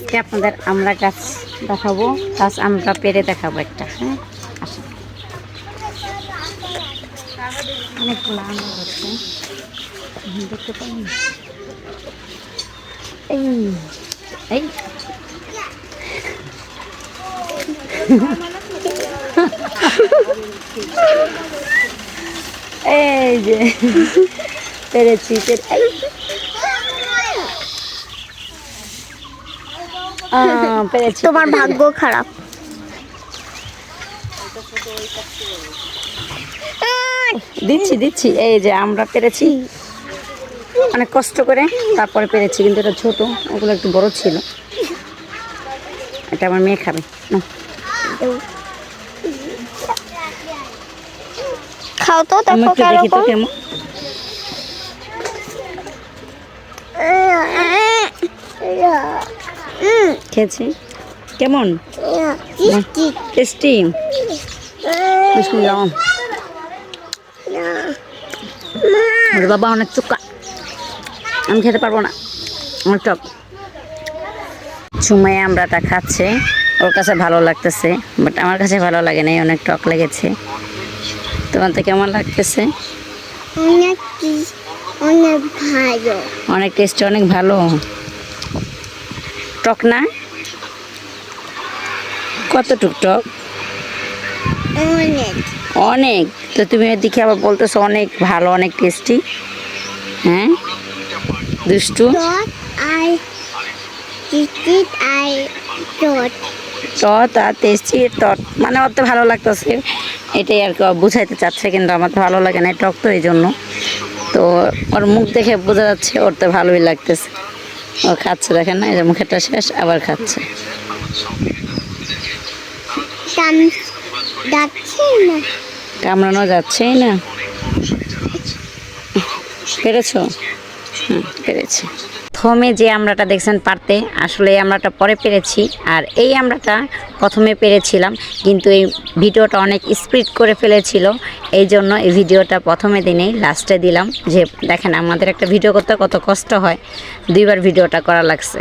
আজকে আপনাদের আমরা গাছ দেখাবো, গাছ আমরা পেরে দেখাবো একটা। হ্যাঁ, আসুন। অনেকগুলো আমরা হচ্ছে দেখতে পাই। এই এই এই যে পেরেছি পেরেছি। তোমার ভাগ্য খারাপ। দিচ্ছি দিচ্ছি, এই যে আমরা পেরেছি অনেক কষ্ট করে, তারপরে পেরেছি, কিন্তু এটা ছোট, ওগুলো একটু বড় ছিল। এটা আমার মেয়ে খাবে। খাও তো, দেখো দেখি তো কেমন। খেয়েছি কেমন? টেস্টি। বাবা অনেক চুক্কা, আমি খেতে পারবো না, অনেক টক। সুমাইয়া আমরাটা খাচ্ছে, ওর কাছে ভালো লাগতেছে, বাট আমার কাছে ভালো লাগে নাই, অনেক টক লেগেছে। তোমার তো কেমন লাগতেছে? অনেক ভালো, অনেক টেস্টি, অনেক ভালো। টক না? কতটুক টক? অনেক অনেক। তো তুমি এদিকে আবার বলতেছো অনেক ভালো, অনেক টেস্টি। হ্যাঁ, দুষ্টু। টট আর টেস্টি, টট মানে অত ভালো লাগতেছে, এটাই আর কি বুঝাইতে চাচ্ছে, কিন্তু আমার তো ভালো লাগে না টক, তো এই জন্য। তো ওর মুখ দেখে বোঝা যাচ্ছে ওর তো ভালোই লাগতেছে, ও খাচ্ছে, দেখেন না, এই যে মুখেরটা শেষ, আবার খাচ্ছে। কামড়ানো যাচ্ছেই না। পেরেছো? হুম, পেরেছি। প্রথমে যে আমড়াটা দেখছেন পারতে, আসলে এই আমড়াটা পরে পেরেছি, আর এই আমড়াটা প্রথমে পেরেছিলাম, কিন্তু এই ভিডিওটা অনেক স্পিড করে ফেলেছিল, এই জন্য এই ভিডিওটা প্রথমে দিনেই লাস্টে দিলাম, যে দেখেন আমাদের একটা ভিডিও করতে কত কষ্ট হয়, দুইবার ভিডিওটা করা লাগছে।